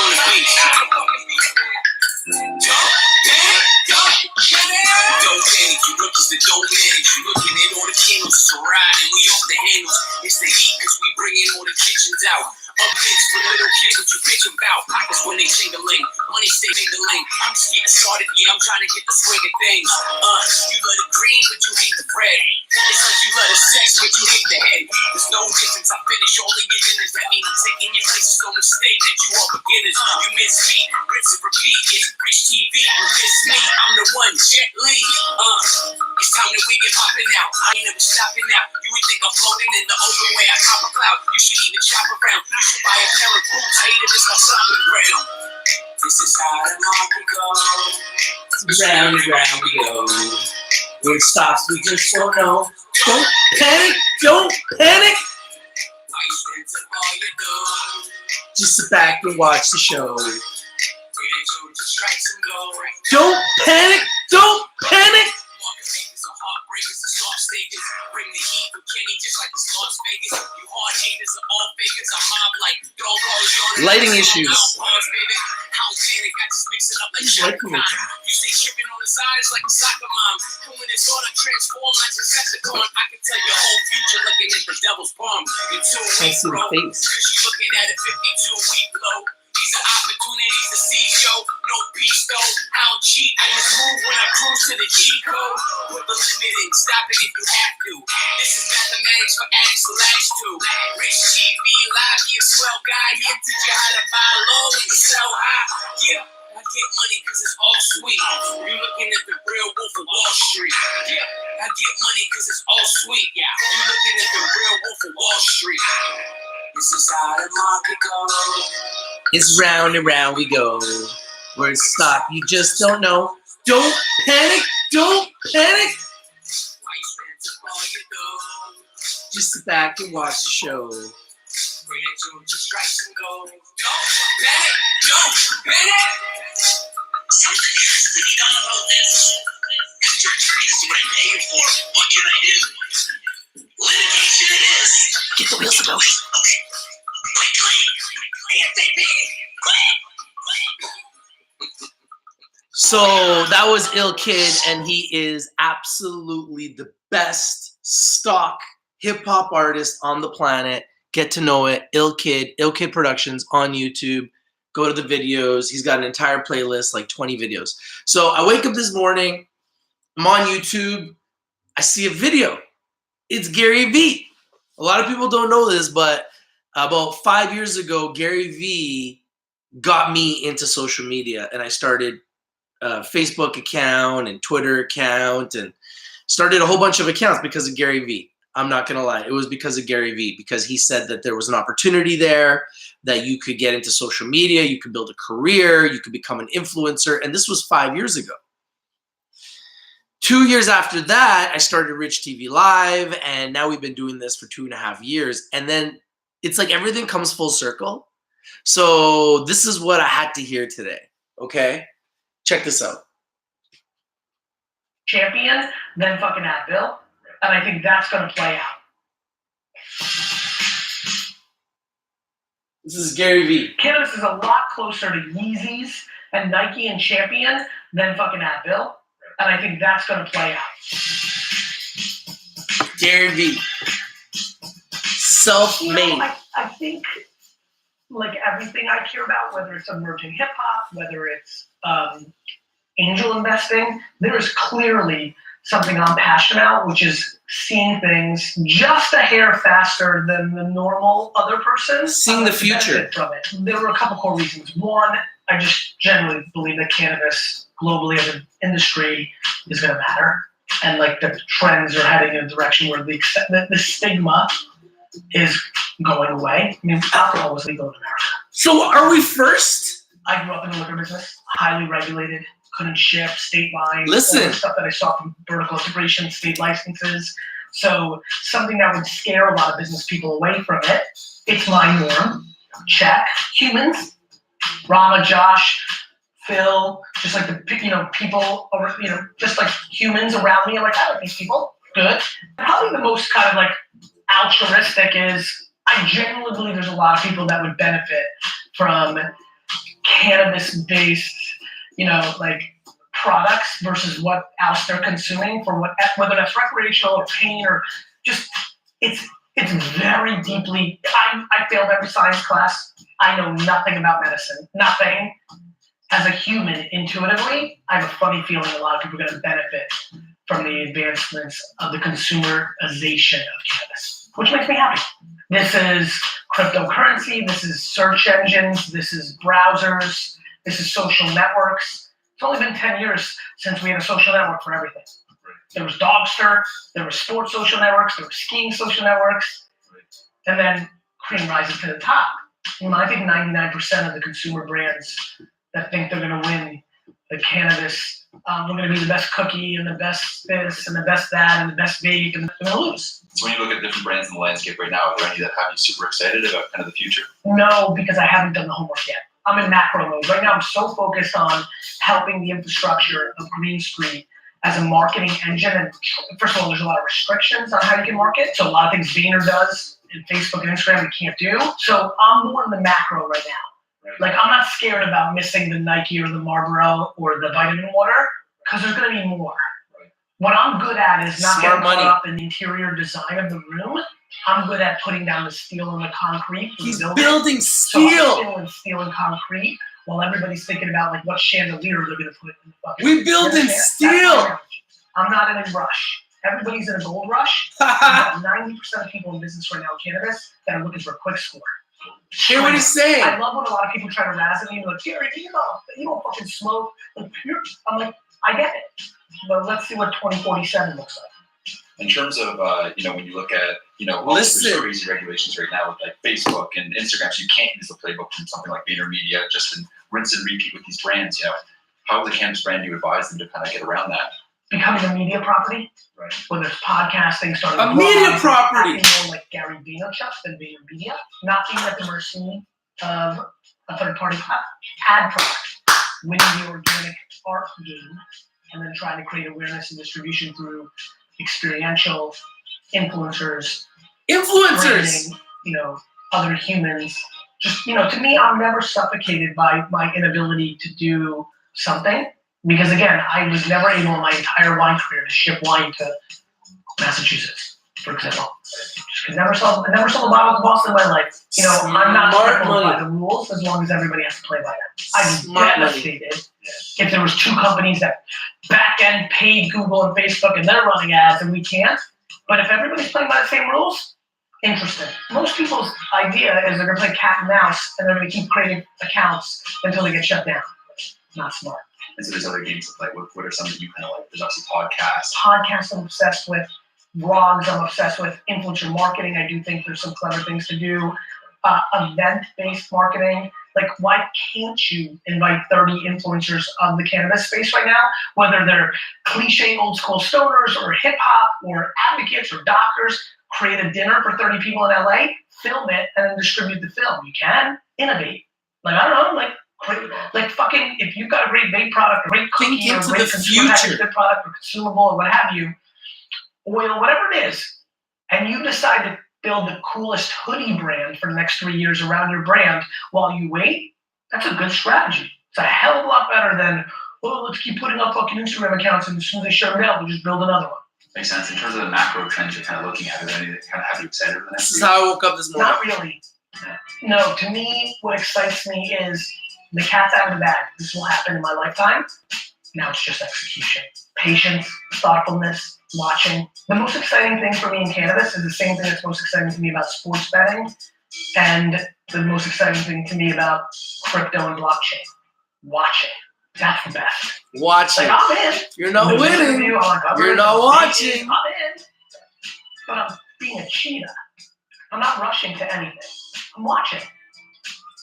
on the beach. Don't panic, you rookies that don't manage. You looking at all the candles, it's a ride and we off the handles. It's the heat, cause we bringing all the kitchens out. Up next for little kids, what you bitch about. Pockets when they sing-a-ling, money stay mingling. I'm just getting started, yeah, I'm trying to get the swing of things. You love the green, but you hate the red. It's like you love the sex, but you hate the head. There's no difference, I finish all of your dinners. That means I'm taking your places, no mistake that you are beginners. You miss me, rinse and repeat. It's Rich TV, you miss me, I'm the one, Jet Li. It's time that we get popping out. I ain't never stopping out. You would think I'm floating in the open way I cop a cloud. You should even shop around. You should buy a pair of boots. Hated is my stomping ground. This is how the market goes. Round and round we go. Where it stops, we just won't know. Don't panic, don't panic. Just sit back and watch the show. Don't panic, don't panic. Bring the heat with Kenny just like it's Las Vegas. You hard haters are all fakers. I'm mob like dog all lighting issues. How panic, I just mix it up like shot. You stay tripping on the sides like a soccer mom. And when it's all to transform like Decepticon, I can tell your whole future looking at the devil's palm. You're too weak, bro. Cause you looking at a 52-week low. These are opportunities to see show. No peace though. I don't cheat. I just move when I cruise to the G code. Put the limit in. Stop it if you have to. This is mathematics for addicts to latch to. Rich TV live. Be a swell guy. Here teach you how to buy low and to sell high. Yeah. I get money cause it's all sweet. You looking at the real wolf of Wall Street. Yeah. I get money cause it's all sweet. Yeah. You looking at the real wolf of Wall Street. This is how the market goes. It's round and round we go. Where it stops, you just don't know. Don't panic, don't panic. Just sit back and watch the show. Don't panic, don't panic. Something has to be done about this. Mr. Attorney, this is what I'm paying for. What can I do? Litigation it is. Get the wheels going. Okay. Quickly. ASAP. So that was Ill Kid, and he is absolutely the best stock hip-hop artist on the planet. Get to know it. Ill Kid Productions on YouTube. Go to the videos. He's got an entire playlist, like 20 videos. So I wake up this morning. I'm on YouTube. I see a video. It's GARYVEE. A lot of people don't know this, but about 5 years ago, GARYVEE got me into social media, and I started a Facebook account and Twitter account and started a whole bunch of accounts because of GARYVEE. I'm not gonna lie, it was because of GARYVEE, because he said that there was an opportunity there, that you could get into social media, you could build a career, you could become an influencer, and this was 5 years ago. 2 years after that, I started Rich TV Live, and now we've been doing this for 2.5 years, and then it's like everything comes full circle. So this is what I had to hear today, okay? Check this out. Champion, then fucking Advil. And I think that's going to play out. This is GARYVEE. Cannabis is a lot closer to Yeezys and Nike and Champion than fucking Advil. And I think that's going to play out. GARYVEE. Self-made. You know, I think like everything I care about, whether it's emerging hip hop, whether it's angel investing, there is clearly something I'm passionate about, which is seeing things just a hair faster than the normal other person. Seeing the future. From it. There were a couple core reasons. One, I just generally believe that cannabis globally as an industry is going to matter. And like the trends are heading in a direction where the stigma is going away. I mean, alcohol was legal in America. So are we first? I grew up in the liquor business, highly regulated, couldn't ship, state lines, Listen. all the stuff that I saw from vertical integration, state licenses. So something that would scare a lot of business people away from it. It's my norm. Check. Humans, Rama, Josh, Phil, just like the people, just like humans around me. I'm like, I like these people. Good. Probably the most kind of like altruistic is I genuinely believe there's a lot of people that would benefit from cannabis-based, like products versus what else they're consuming for whether that's recreational or pain or just, it's very deeply, I failed every science class. I know nothing about medicine, nothing. As a human, intuitively, I have a funny feeling a lot of people are gonna benefit from the advancements of the consumerization of cannabis, which makes me happy. This is cryptocurrency, this is search engines, this is browsers, this is social networks. It's only been 10 years since we had a social network for everything. There was Dogster, there were sports social networks, there were skiing social networks, and then cream rises to the top. I think 99% of the consumer brands that think they're gonna win the cannabis, we're gonna be the best cookie and the best this and the best that and the best vape, and they're gonna lose. So when you look at different brands in the landscape right now, are there any that have you super excited about kind of the future? No, because I haven't done the homework yet. I'm in macro mode. Right now I'm so focused on helping the infrastructure of Green Street as a marketing engine. And first of all, there's a lot of restrictions on how you can market. So a lot of things Vayner does and Facebook and Instagram we can't do. So I'm more in the macro right now. Right. Like I'm not scared about missing the Nike or the Marlboro or the vitamin water because there's gonna be more. Right. What I'm good at is not getting caught up in the interior design of the room. I'm good at putting down the steel and the concrete. He's building steel. So I'm steel and concrete while everybody's thinking about like what chandelier they're gonna put in the fucking. We building steel. I'm not in a rush. Everybody's in a gold rush. 90% of people in business right now in cannabis that are looking for a quick score. Hear what he's saying. I love when a lot of people try to razz at me and like, Gary, you don't fucking smoke. I'm like, I get it. But let's see what 2047 looks like. In terms of, when you look at, all the crazy regulations right now with like Facebook and Instagram, so you can't use the playbook from something like Vayner Media, just in rinse and repeat with these brands, how as a cannabis brand do you advise them to kind of get around that? Becoming a media property, right? Whether it's podcasting, starting a media property, more like GARYVEE than Vayner Media, not being at the mercy of a third-party ad product, winning the organic art game, and then trying to create awareness and distribution through experiential influencers, branding, other humans. Just to me, I'm never suffocated by my inability to do something. Because again, I was never able in my entire wine career to ship wine to Massachusetts, for example. I never sold a bottle to Boston in my life. I'm not crippled by the rules as long as everybody has to play by them. I'd be devastated if there was two companies that back end paid Google and Facebook and they're running ads and we can't. But if everybody's playing by the same rules, interesting. Most people's idea is they're gonna play cat and mouse and they're gonna keep creating accounts until they get shut down. Not smart. And so there's other games to play. What are some that you kind of like? There's obviously podcasts. Podcasts I'm obsessed with. Vlogs I'm obsessed with. Influencer marketing, I do think there's some clever things to do. Event-based marketing. Like, why can't you invite 30 influencers of the cannabis space right now? Whether they're cliche old school stoners or hip hop or advocates or doctors, create a dinner for 30 people in LA, film it, and then distribute the film. You can innovate. Like, I don't know, like fucking, if you've got a great vape product, a great cookie, or a great consumer good product, or consumable, or what have you, oil, whatever it is, and you decide to build the coolest hoodie brand for the next 3 years around your brand while you wait, that's a good strategy. It's a hell of a lot better than, let's keep putting up fucking Instagram accounts and as soon as they shut them down, we'll just build another one. Makes sense. In terms of the macro trends you're kind of looking at, are there any that kind of have you excited for the next This is how I woke up this morning. Not really. No, to me, what excites me is the cat's out of the bag. This will happen in my lifetime. Now it's just execution. Patience, thoughtfulness, watching. The most exciting thing for me in cannabis is the same thing that's most exciting to me about sports betting and the most exciting thing to me about crypto and blockchain. Watching. That's the best. Watching. Like, I'm in. You're not winning. You're not watching. I'm in. But I'm being a cheetah. I'm not rushing to anything. I'm watching.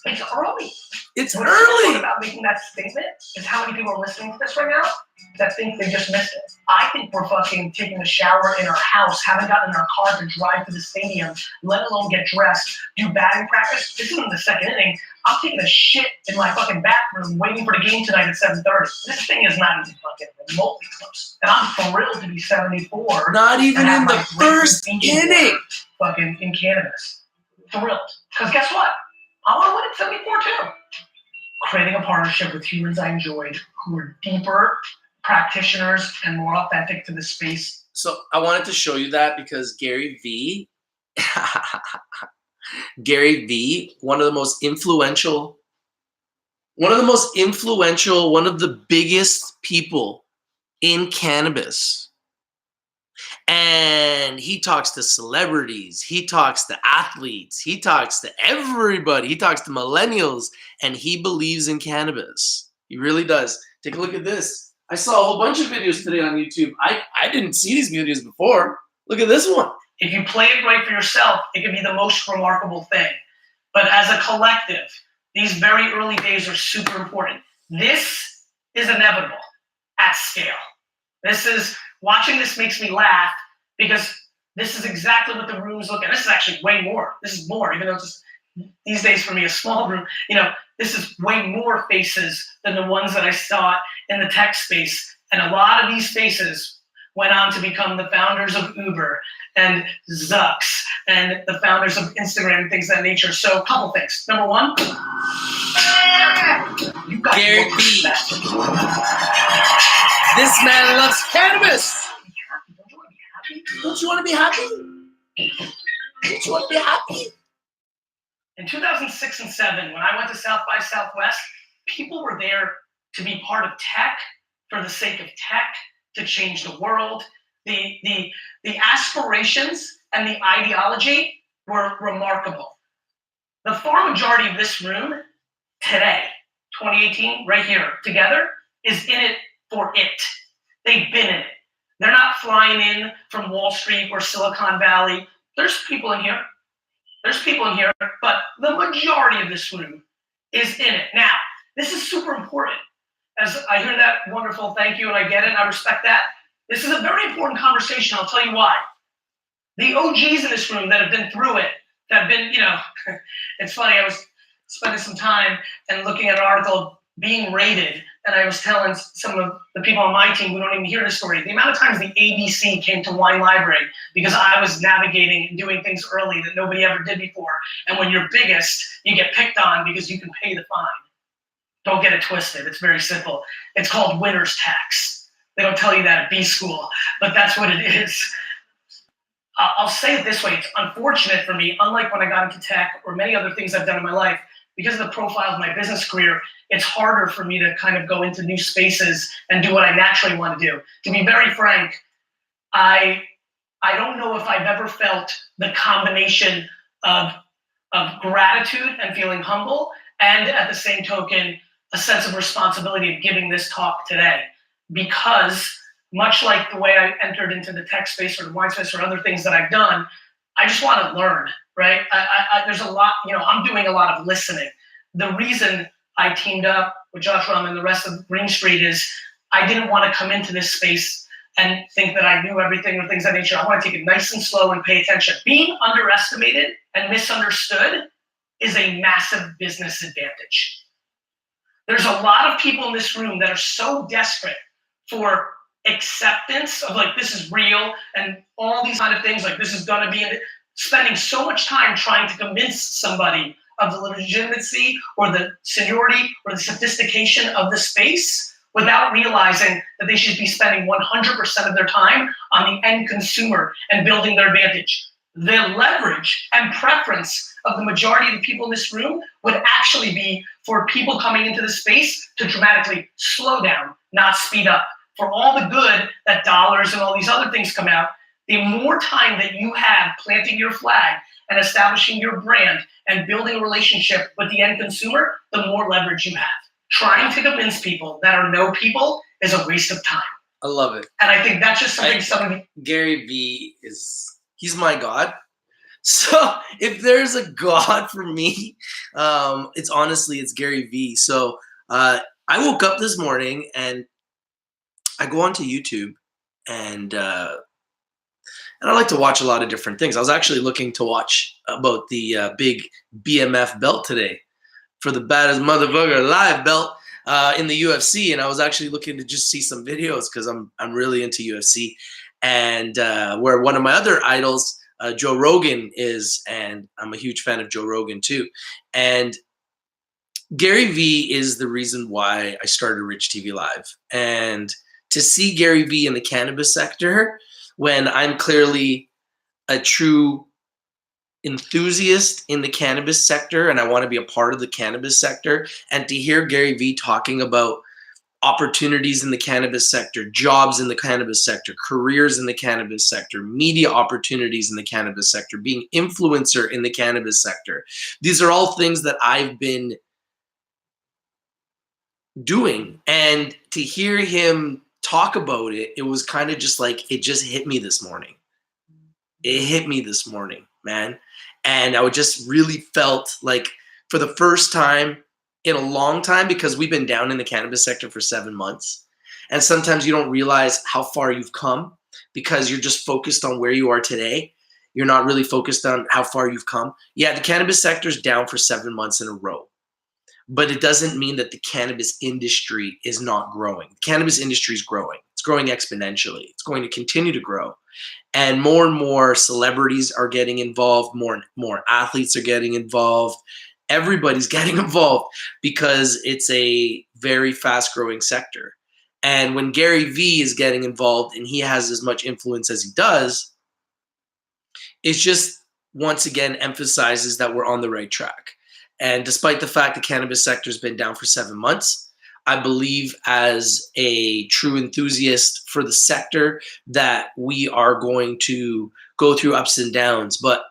It's early. It's What's early. About making that statement is how many people are listening to this right now that think they just missed it. I think we're fucking taking a shower in our house, haven't gotten in our car to drive to the stadium, let alone get dressed, do batting practice. This isn't the second inning. I'm taking a shit in my fucking bathroom waiting for the game tonight at 7:30. This thing is not even fucking remotely close. And I'm thrilled to be 74. Not even in the first inning. Fucking in cannabis. Thrilled. Because guess what? I want to win at 74 too. creating a partnership with humans I enjoyed who were deeper practitioners and more authentic to the space. So I wanted to show you that because GARYVEE, GARYVEE, one of the biggest people in cannabis. And he talks to celebrities, he talks to athletes, he talks to everybody, he talks to millennials, and he believes in cannabis. He really does. Take a look at this. I saw a whole bunch of videos today on YouTube. I didn't see these videos before. Look at this one. If you play it right for yourself, it can be the most remarkable thing. But as a collective, these very early days are super important. This is inevitable at scale. Watching this makes me laugh because this is exactly what the rooms look at. This is actually way more. This is more, even though it's just, these days for me, a small room. This is way more faces than the ones that I saw in the tech space. And a lot of these faces went on to become the founders of Uber and Zucks and the founders of Instagram and things of that nature. So a couple things. Number one, you got GARYVEE. This man loves cannabis. Don't you want to be happy? Don't you want to be happy? In 2006 and 2007, when I went to South by Southwest, people were there to be part of tech for the sake of tech, to change the world. The aspirations and the ideology were remarkable. The far majority of this room today, 2018, right here, together, is in it for it. They've been in it. They're not flying in from Wall Street or Silicon Valley. There's people in here. But the majority of this room is in it. Now, this is super important. As I hear that wonderful thank you, and I get it, and I respect that. This is a very important conversation. I'll tell you why. The OGs in this room that have been through it, that have been, it's funny, I was spending some time and looking at an article, Being Rated, and I was telling some of the people on my team who don't even hear this story, the amount of times the ABC came to Wine Library because I was navigating and doing things early that nobody ever did before. And when you're biggest, you get picked on because you can pay the fine. Don't get it twisted. It's very simple. It's called winner's tax. They don't tell you that at B school, but that's what it is. I'll say it this way. It's unfortunate for me, unlike when I got into tech or many other things I've done in my life, because of the profile of my business career, it's harder for me to kind of go into new spaces and do what I naturally want to do. To be very frank, I don't know if I've ever felt the combination of gratitude and feeling humble, and at the same token, a sense of responsibility of giving this talk today. Because much like the way I entered into the tech space or the wine space or other things that I've done, I just want to learn, right? There's a lot, I'm doing a lot of listening. The reason I teamed up with Josh Rum and the rest of Green Street is I didn't want to come into this space and think that I knew everything or things of that nature. I want to take it nice and slow and pay attention. Being underestimated and misunderstood is a massive business advantage. There's a lot of people in this room that are so desperate for acceptance of like, this is real and all these kind of things, like this is gonna be, spending so much time trying to convince somebody of the legitimacy or the seniority or the sophistication of the space without realizing that they should be spending 100% of their time on the end consumer and building their advantage. The leverage and preference of the majority of the people in this room would actually be for people coming into the space to dramatically slow down, not speed up. For all the good that dollars and all these other things come out, the more time that you have planting your flag and establishing your brand and building a relationship with the end consumer, the more leverage you have. Trying to convince people that are no people is a waste of time. I love it. And I think that's just something GARYVEE he's my God. So if there's a God for me, it's GARYVEE. So I woke up this morning and I go onto YouTube and I like to watch a lot of different things. I was actually looking to watch about the big BMF belt today for the baddest motherfucker alive belt in the UFC, and I was actually looking to just see some videos because I'm really into UFC, and where one of my other idols, Joe Rogan, is, and I'm a huge fan of Joe Rogan too. And Gary Vee is the reason why I started Rich TV Live. And to see Gary Vee in the cannabis sector when I'm clearly a true enthusiast in the cannabis sector and I want to be a part of the cannabis sector, and to hear Gary Vee talking about opportunities in the cannabis sector, jobs in the cannabis sector, careers in the cannabis sector, media opportunities in the cannabis sector, being influencer in the cannabis sector. These are all things that I've been doing. And to hear him talk about it, it was kind of just like, it just hit me this morning. It hit me this morning, man. And I just really felt like for the first time in a long time, because we've been down in the cannabis sector for 7 months. And sometimes you don't realize how far you've come because you're just focused on where you are today. You're not really focused on how far you've come. Yeah, the cannabis sector is down for 7 months in a row. But it doesn't mean that the cannabis industry is not growing. The cannabis industry is growing. It's growing exponentially. It's going to continue to grow. And more celebrities are getting involved. More athletes are getting involved. Everybody's getting involved because it's a very fast growing sector. And when Gary Vee is getting involved and he has as much influence as he does, it just once again emphasizes that we're on the right track. And despite the fact the cannabis sector has been down for 7 months, I believe as a true enthusiast for the sector that we are going to go through ups and downs. But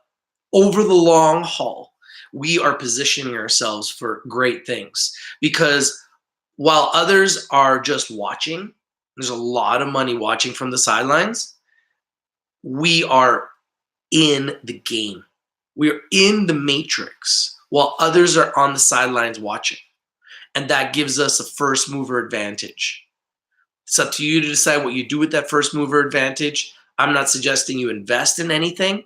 over the long haul, we are positioning ourselves for great things. Because while others are just watching, there's a lot of money watching from the sidelines, we are in the game. We are in the matrix while others are on the sidelines watching. And that gives us a first mover advantage. It's up to you to decide what you do with that first mover advantage. I'm not suggesting you invest in anything.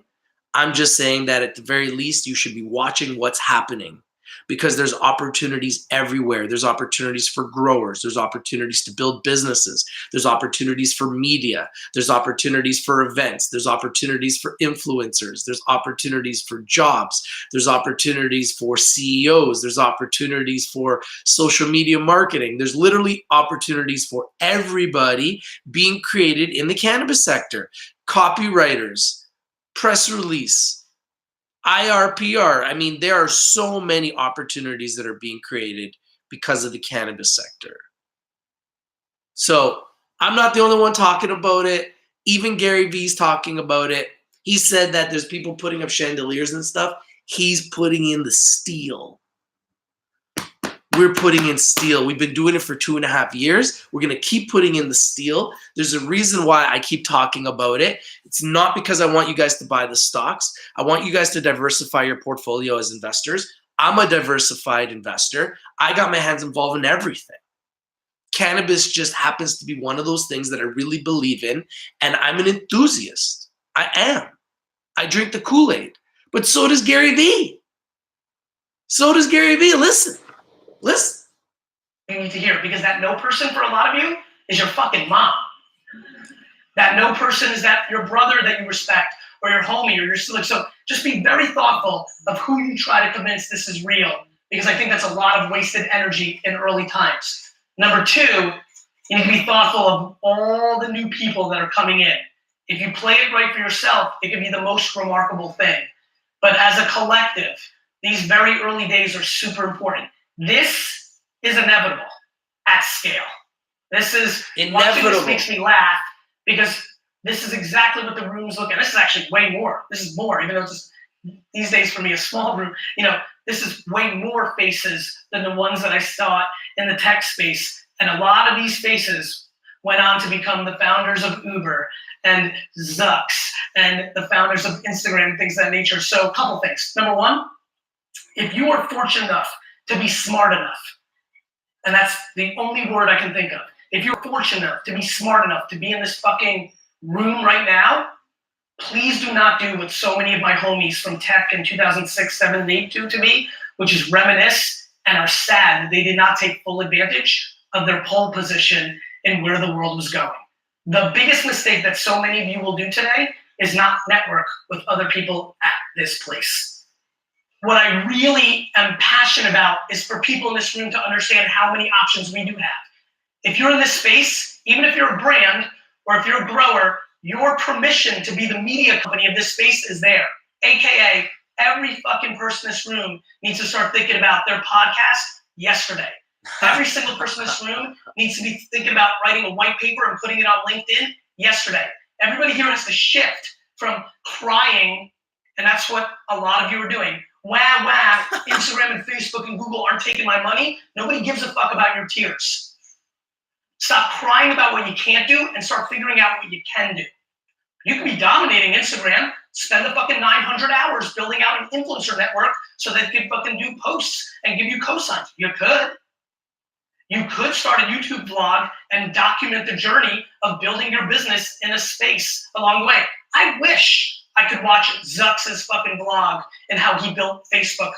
I'm just saying that at the very least, you should be watching what's happening because there's opportunities everywhere. There's opportunities for growers. There's opportunities to build businesses. There's opportunities for media. There's opportunities for events. There's opportunities for influencers. There's opportunities for jobs. There's opportunities for CEOs. There's opportunities for social media marketing. There's literally opportunities for everybody being created in the cannabis sector. Copywriters, press release, IRPR. I mean, there are so many opportunities that are being created because of the cannabis sector. So I'm not the only one talking about it. Even Gary Vee's talking about it. He said that there's people putting up chandeliers and stuff. He's putting in the steel. We're putting in steel. We've been doing it for 2.5 years. We're going to keep putting in the steel. There's a reason why I keep talking about it. It's not because I want you guys to buy the stocks. I want you guys to diversify your portfolio as investors. I'm a diversified investor. I got my hands involved in everything. Cannabis just happens to be one of those things that I really believe in, and I'm an enthusiast. I am. I drink the Kool-Aid. But so does Gary Vee. So does Gary Vee. Listen. You need to hear it because that no person for a lot of you is your fucking mom. That no person is that your brother that you respect or your homie or your sibling. So just be very thoughtful of who you try to convince this is real because I think that's a lot of wasted energy in early times. Number two, you need to be thoughtful of all the new people that are coming in. If you play it right for yourself, it can be the most remarkable thing. But as a collective, these very early days are super important. This is inevitable at scale. This is inevitable. This makes me laugh because this is exactly what the rooms look at. This is actually way more. This is more, even though it's just, these days for me a small room. You know, this is way more faces than the ones that I saw in the tech space. And a lot of these faces went on to become the founders of Uber and Zucks and the founders of Instagram and things of that nature. So a couple things. Number one, if you are fortunate enough to be smart enough, and that's the only word I can think of. If you're fortunate enough to be smart enough to be in this fucking room right now, please do not do what so many of my homies from tech in 2006, 7, and 8 do to me, which is reminisce and are sad that they did not take full advantage of their pole position in where the world was going. The biggest mistake that so many of you will do today is not network with other people at this place. What I really am passionate about is for people in this room to understand how many options we do have. If you're in this space, even if you're a brand or if you're a grower, your permission to be the media company of this space is there. AKA, every fucking person in this room needs to start thinking about their podcast yesterday. Every single person in this room needs to be thinking about writing a white paper and putting it on LinkedIn yesterday. Everybody here has to shift from crying, and that's what a lot of you are doing. Wah, Instagram and Facebook and Google aren't taking my money. Nobody gives a fuck about your tears. Stop crying about what you can't do and start figuring out what you can do. You can be dominating Instagram, spend the fucking 900 hours building out an influencer network so they can fucking do posts and give you cosigns. You could. You could start a YouTube vlog and document the journey of building your business in a space along the way. I wish I could watch Zuck's fucking vlog and how he built Facebook,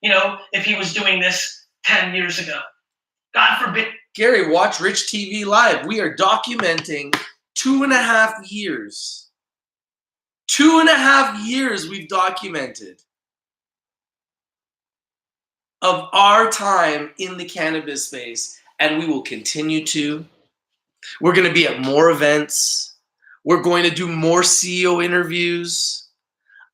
you know, if he was doing this 10 years ago. God forbid. Gary, watch Rich TV Live. We are documenting 2.5 years. 2.5 years we've documented of our time in the cannabis space, and we will continue to. We're going to be at more events. We're going to do more CEO interviews.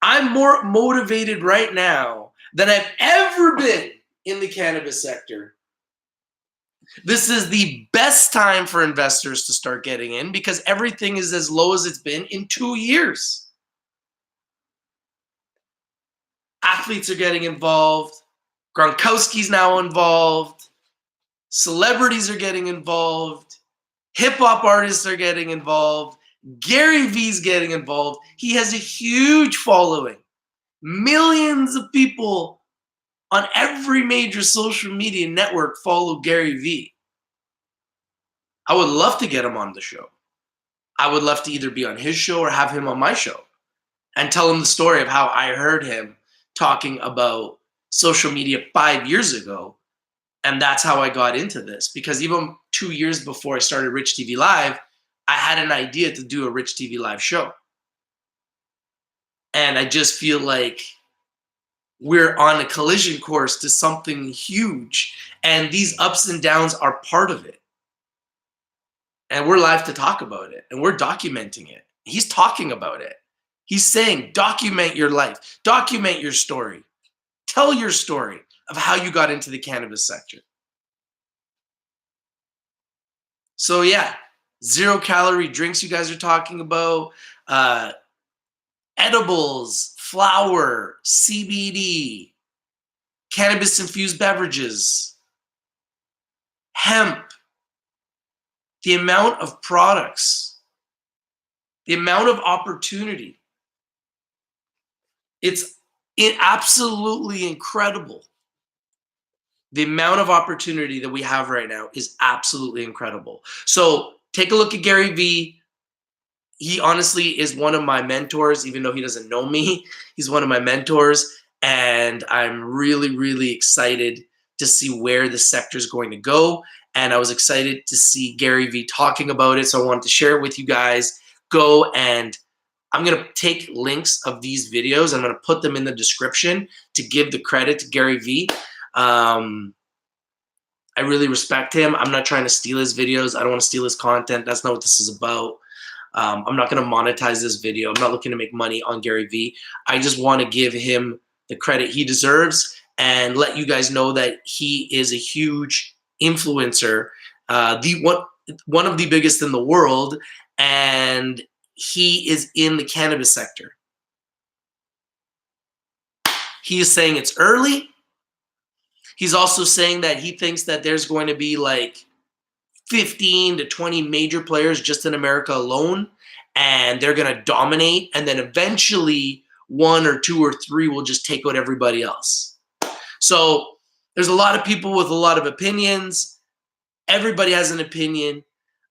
I'm more motivated right now than I've ever been in the cannabis sector. This is the best time for investors to start getting in because everything is as low as it's been in 2 years. Athletes are getting involved. Gronkowski's now involved. Celebrities are getting involved. Hip-hop artists are getting involved. GaryVee's getting involved. He has a huge following. Millions of people on every major social media network follow GaryVee. I would love to get him on the show. I would love to either be on his show or have him on my show and tell him the story of how I heard him talking about social media 5 years ago. And that's how I got into this. Because even 2 years before I started Rich TV Live, I had an idea to do a Rich TV Live show. And I just feel like we're on a collision course to something huge. And these ups and downs are part of it. And we're live to talk about it. And we're documenting it. He's talking about it. He's saying, document your life. Document your story. Tell your story of how you got into the cannabis sector. So yeah, 0-calorie drinks you guys are talking about, edibles, flour, CBD, cannabis-infused beverages, hemp, the amount of products, the amount of opportunity. It's absolutely incredible. The amount of opportunity that we have right now is absolutely incredible. So take a look at GaryVee. He honestly is one of my mentors, even though he doesn't know me. He's one of my mentors, and I'm really, really excited to see where the sector is going to go. And I was excited to see GaryVee talking about it, so I wanted to share it with you guys. Go and I'm going to take links of these videos. I'm going to put them in the description to give the credit to GaryVee. I really respect him. I'm not trying to steal his videos. I don't want to steal his content. That's not what this is about. I'm not going to monetize this video. I'm not looking to make money on GaryVee. I just want to give him the credit he deserves and let you guys know that he is a huge influencer, one of the biggest in the world, and he is in the cannabis sector. He is saying it's early. He's also saying that he thinks that there's going to be like 15 to 20 major players just in America alone, and they're going to dominate, and then eventually 1 or 2 or 3 will just take out everybody else. So there's a lot of people with a lot of opinions. Everybody has an opinion.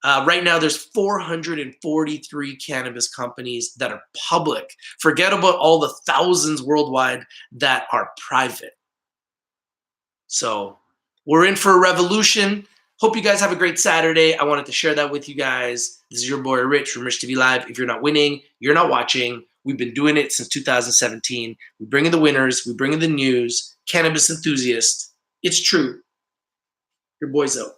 Right now, there's 443 cannabis companies that are public. Forget about all the thousands worldwide that are private. So we're in for a revolution. Hope you guys have a great Saturday. I wanted to share that with you guys. This is your boy Rich from Rich TV Live. If you're not winning, you're not watching. We've been doing it since 2017. We bring in the winners. We bring in the news. Cannabis enthusiast. It's true. Your boy's out.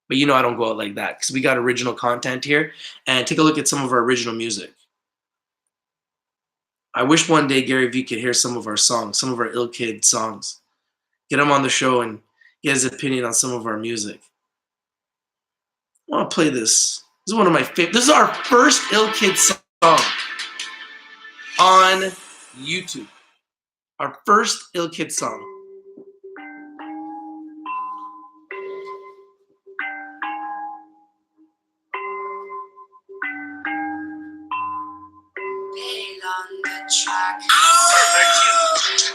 But you know I don't go out like that because we got original content here. And take a look at some of our original music. I wish one day GaryVee could hear some of our songs, some of our Ill Kid songs. Get him on the show and get his opinion on some of our music. I want to play this. This is one of my favorite. This is our first Ill Kid song on YouTube. Our first Ill Kid song. On the track. I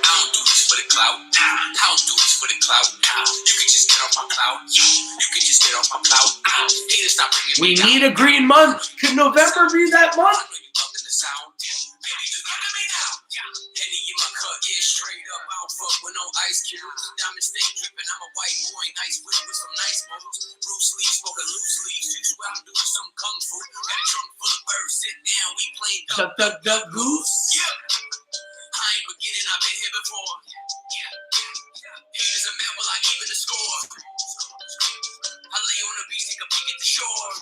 don't do this for the clout. I don't do this for the clout. You can just get off my clout. You can just get off my clout. Haters stop bringing We me down. need a green month. Could November be that month? I know you loving the sound. Baby, just look at me now. Henny in my cut, yeah, straight up. I don't fuck with no ice cubes. Diamond stay dripping. I'm a white boy, nice whip with some nice moves. Bruce Lee smoking loose leaves. You swear I'm doing some kung fu. Got a trunk full of birds. Sit down, we playing Duck, duck, duck, goose. Yeah. I ain't beginning, I've been here before. Haters are mad, well, I even the score. I lay on the beach, take a peek at the shore.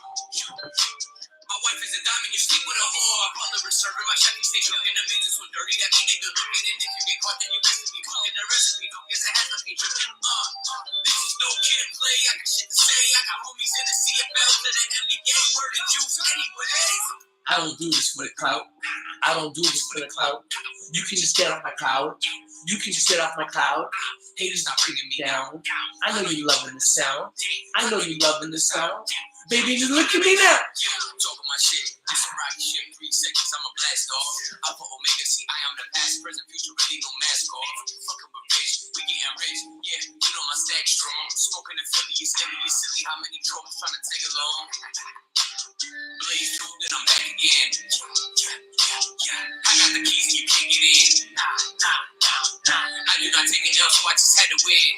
My wife is a diamond, you sleep with a whore. Butler is serving my chef, he stay cooking the business so dirty that mean they good looking. And if you get caught, then you best be cooking the recipe. Don't guess it has to be dripping. This is no kid and play, I got shit to say. I got homies in the CFL to the NBA, word and juice anyways. I don't do this for the clout. I don't do this for the clout. You can just get off my cloud. You can just get off my cloud. Haters not bringing me down. I know you loving the sound. I know you loving the sound. Baby, just look at me now. I'm talking my shit. This some rocky shit. 3 seconds, I'm a blast off. I put Omega, see, I am the past, present, future, really no mask off. Fucking with rich, we getting rich. Yeah, you know my stack strong. Smoking in Philly, it's silly, it's silly. How many trophies trying to take along? Blaze through, then I'm back again. I got the keys and you can't get in. I do not take an L, so I just had to win.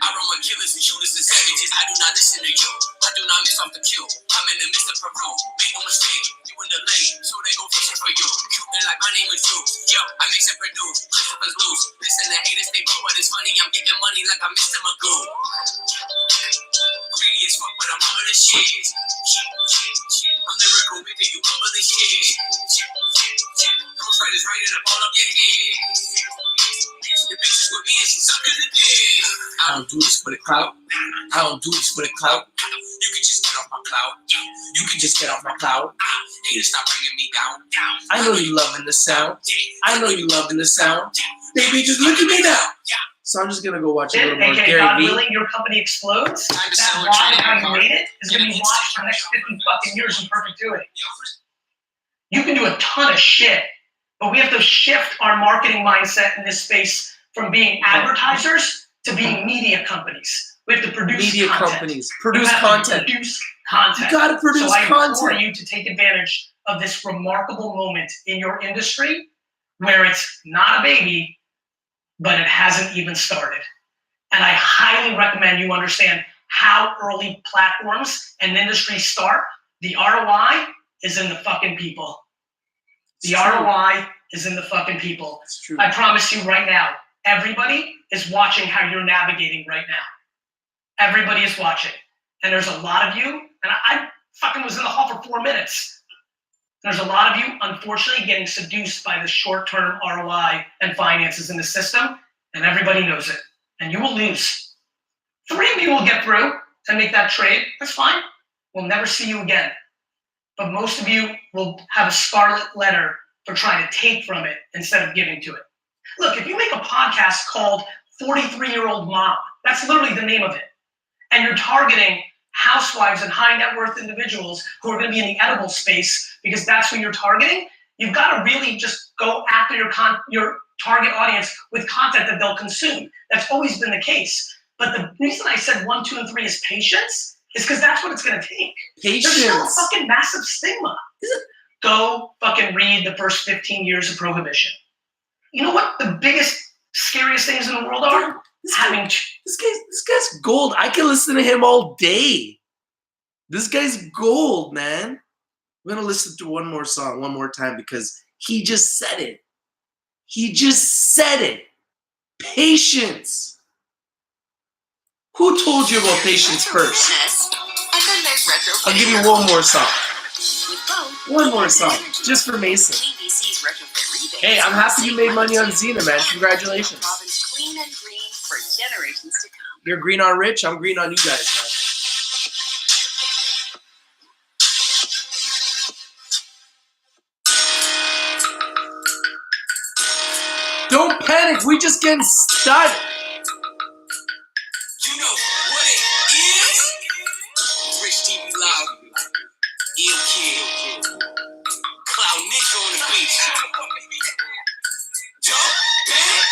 I run with killers and shooters and savages. I do not listen to you. I do not miss off the cue. I'm in the midst of Peru. Make no mistake, you in the lane, so they go fishing for you. Shooting like my name is Juice. Yo, I mix and produce. Christopher's loose. Listen to haters, they blow, but it's funny. I'm getting money like I'm Mr. Magoo. Greedy as fuck, but I'm humble as shit. I'm lyrical with it, you humble as shit. Ghostwriters writing up all of your head. Your bitches with me and she sucking the dick. I don't do this for the clout. I don't do this for the clout. You can just get off my cloud. You can just get off my cloud. Haters stop bringing me down. I know you loving the sound. I know you loving the sound. Baby, just look at me now. So I'm just gonna go watch a little more Okay, God GaryVee. willing, your company explodes. Time to That sell and why trade how my you car. made it is Get gonna an be watched for the next 50 fucking years in perpetuity. You can do a ton of shit, but we have to shift our marketing mindset in this space from being advertisers to being media companies. We have to produce Media content. companies You produce have to content. Produce content. You gotta produce so I implore content. you to take advantage of this remarkable moment in your industry where it's not a baby, but it hasn't even started. And I highly recommend you understand how early platforms and industries start. The ROI is in the fucking people. The ROI is in the fucking people. That's true. I promise you right now, everybody is watching how you're navigating right now. Everybody is watching. And there's a lot of you, and I fucking was in the hall for 4 minutes. There's a lot of you, unfortunately, getting seduced by the short-term ROI and finances in the system, and everybody knows it. And you will lose. 3 of you will get through and make that trade. That's fine. We'll never see you again. But most of you will have a scarlet letter for trying to take from it instead of giving to it. Look, if you make a podcast called 43-Year-Old Mom, that's literally the name of it, and you're targeting housewives and high net worth individuals who are going to be in the edible space because that's who you're targeting, you've got to really just go after your target audience with content that they'll consume. That's always been the case. But the reason I said 1, 2, and 3 is patience is because that's what it's going to take. Patience. There's still a fucking massive stigma. Go fucking read the first 15 years of prohibition. You know what the biggest, scariest things in the world are? This guy's gold. I can listen to him all day. This guy's gold, man. We're gonna listen to one more song one more time because he just said it. He just said it. Patience. Who told you about patience first? And then there's retro. I'll give you one more song. One more song, just for Mason. Hey, I'm happy you made money on Xena, man. Congratulations. Clean and green for generations to come. You're green on Rich, I'm green on you guys, man. Don't panic, we just getting started. You know what it is? Rich TV Live. Ill Kid. Cloud Ninja on the beat. Don't panic,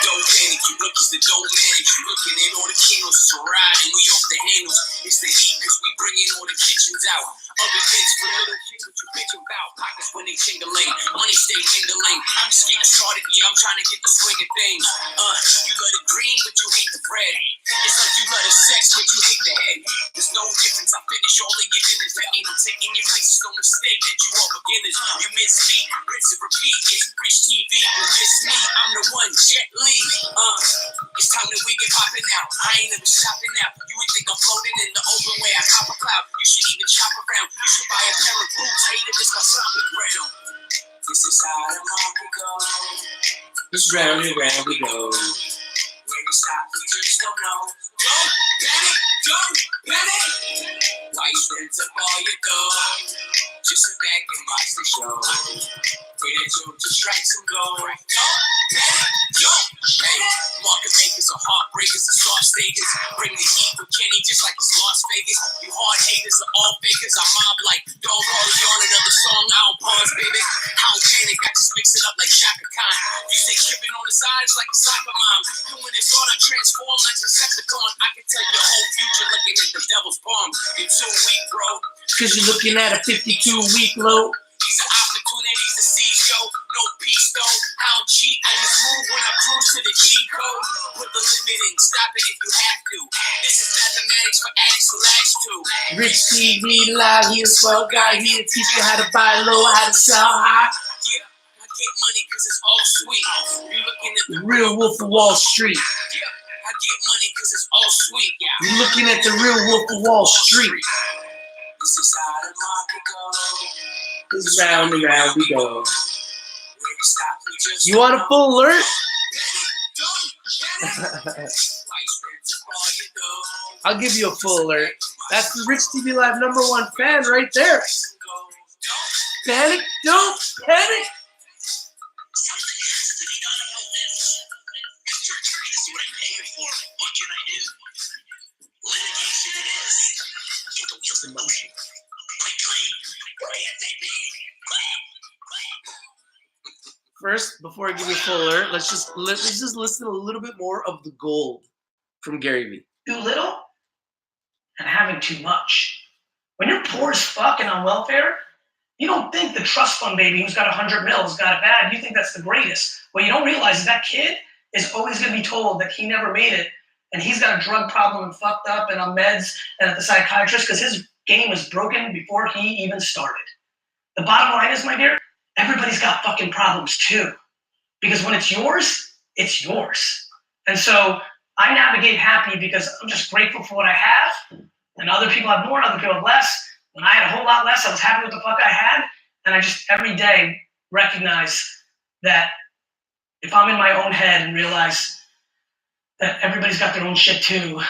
don't panic. You rookies that don't manage. You looking at all the candles, it's a ride and we off the handles. It's the heat, cause we bringing all the kitchens out. Other mints for little kids, what you bitching about? Pockets when they tingling, money stay mingling. I'm just getting started, yeah, I'm trying to get the swing of things. You love the green, but you hate the red. It's like you love the sex, but you hate the head. There's no difference, I finish all of your dinners. That mean I'm taking your places, no mistake that you all beginners. You miss me, rinse and repeat, it's Rich TV. You miss me, I'm the one, Jet Li. It's time that we get popping out. I ain't never shopping now. You would think I'm floating in the open way I cop a cloud. You should even shop around. You should buy a pair of boots. Hater, this my stomping ground. This is how the market goes. This round and round we go. Where to stop, we just don't know. Don't panic, don't panic. Why you spend up all your dough? Just sit back and watch the show. Pray that you'll just strike some gold. Don't panic, don't panic. Market makers are heartbreakers and soft stakers. Bring the heat with Kenny just like it's Las Vegas. You hard haters are all fakers. I mob like dog Harley on another song. I don't pause, baby. I don't panic, I just mix it up like Shaka Khan. You say tripping on the sides like a soccer mom. And when it's all I transform like Decepticon. I can tell your whole future looking at the devil's palm. You're too weak, bro. Cause you're looking at a 52-week low. These are opportunities to seize, yo. No peace, though. I don't cheat. I just move when I cruise to the G code. Put the limit in. Stop it if you have to. This is mathematics for addicts to latch to. Rich TV Live, he a swell guy. He'll teach you how to buy low, how to sell high. Yeah, I get money because it's all sweet. You're looking at The real Wolf of Wall Street. Yeah, I get money because it's all sweet. Yeah. You're looking at the real Wolf of Wall Street. This is how the market goes. This round and round we go. Where to stop, we just You want a full alert? I'll give you a full alert. That's the Rich TV Live #1 fan right there. Panic, don't panic. Something has to be done about this. Mr. Attorney, this is what I'm paying for. What can I do? Litigation it is. Get the wheels in motion. Quickly. ASAP. First, before I give you a full alert, let's just listen a little bit more of the gold from GaryVee. Too little and having too much. When you're poor as fuck and on welfare, you don't think the trust fund baby who's got 100 mil has got it bad. You think that's the greatest. What you don't realize is that kid is always going to be told that he never made it and he's got a drug problem and fucked up and on meds and at the psychiatrist because his game was broken before he even started. The bottom line is, my dear, everybody's got fucking problems too. Because when it's yours, it's yours. And so I navigate happy because I'm just grateful for what I have. And other people have more, other people have less. When I had a whole lot less, I was happy with the fuck I had. And I just every day recognize that if I'm in my own head and realize that everybody's got their own shit too,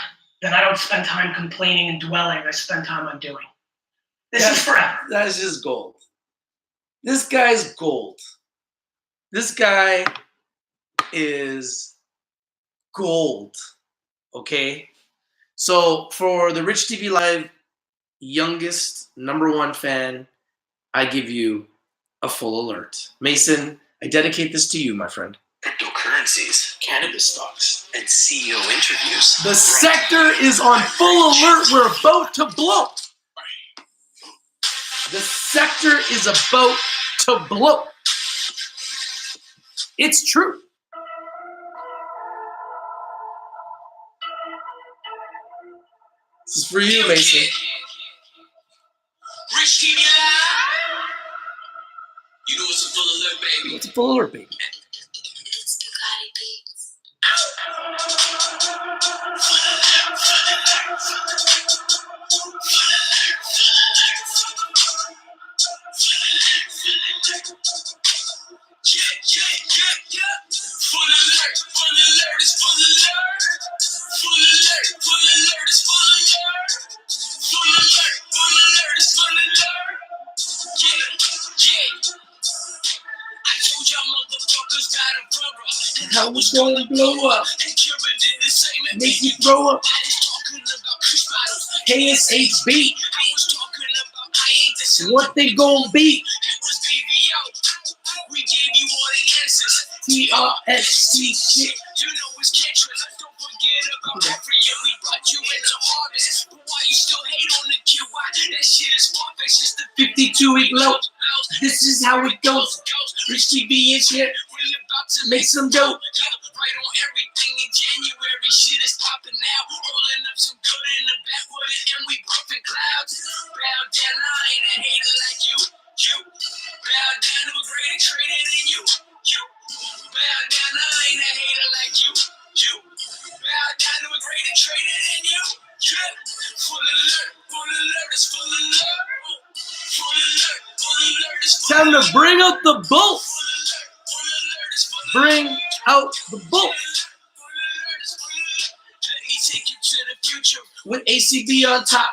then I don't spend time complaining and dwelling. I spend time on doing. This is forever. That is just gold. This guy's gold. This guy is gold. Okay? So for the Rich TV Live youngest #1 fan, I give you a full alert. Mason, I dedicate this to you, my friend. Cryptocurrencies, cannabis stocks, and CEO interviews. The sector is on full alert. We're about to blow. The sector is about to blow. It's true. This is for you, Mason. Rich TV full alert, baby. It's the GARYVEE. Yeah. Full alert is full alert. Full alert is full alert. Full alert is full alert. Yeah. I told y'all motherfuckers got a brother. How we gonna blow up? And Cuba did the same and Make you throw up. I was talking about Kush bottles. KSHB. I was talking about I ain't the same. What they gonna be? It was BBO. We gave you all the answers. TRSC shit. You know it's Cantress. Don't forget about every year we brought you into harvest. But why you still hate on the kid? Why? That shit is far-fetched. It's the 52-week low. This is how it goes. Rich TV is here. We about to Make some dough. right on everything in January. Shit is popping now. Rolling up some good in the backwood and we bumping clouds. Bow down, I ain't a hater like you. Bow down to a greater trader than you. Bow down, I ain't a hater like you. Bow down to a greater trader than you. Full alert is full alert. Full alert is full alert. Time to bring out the boat. Full alert is full alert. Bring out the boat. Let me take you to the future. With ACB on top.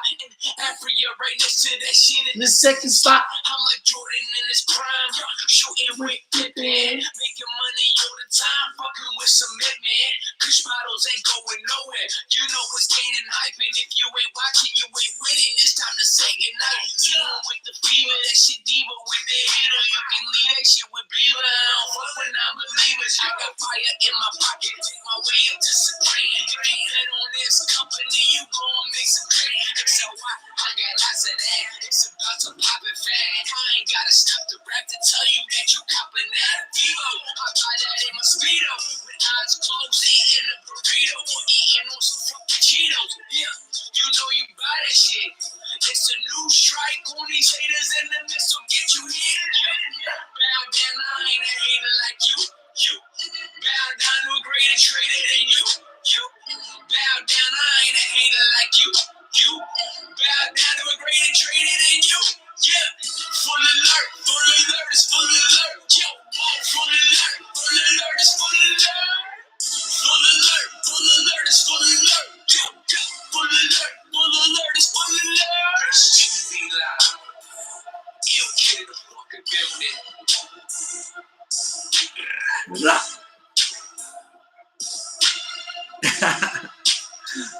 Africa right next to that shit In the second spot. I'm like Jordan in his prime, shooting with Pippen, making money all the time, fucking with some man. Kush bottles ain't going nowhere. You know it's gaining hype, and if you ain't watching, you ain't winning. It's time to say goodnight. Dealing with the fever, that shit diva with the hitter. You can leave that shit with Beaver. I don't fuck with non-believers. I got fire in my pocket, take my way up to Supreme. If you bet on this company, you gon' make some cream. XLY, I got lots of that. It's about to pop it fast. I ain't gotta stop the rap to tell you that you copping that Vivo. I buy that in my Speedo with eyes closed, eating a burrito or eating on some fucking Cheetos. Yeah, you know you buy that shit. It's a new strike on these haters and the missile get you hit. Bow down, I ain't a hater like you. Bow down to a greater trader than you. Bow down, I ain't a hater like you. Bow down to a greater trader than you. Full alert is full alert. Full alert is full alert. Full alert is full alert. Full alert is full alert. TV live. Ill kid in the fucking building.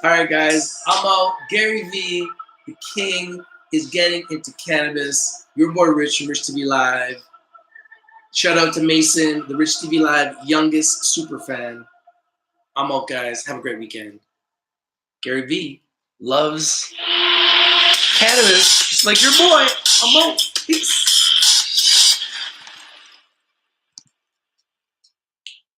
All right, guys. I'm out. GARYVEE, the king, is getting into cannabis. Your boy Rich from Rich TV Live. Shout out to Mason, the Rich TV Live youngest super fan. I'm out, guys. Have a great weekend. GARYVEE loves cannabis, just like your boy. I'm out. Peace.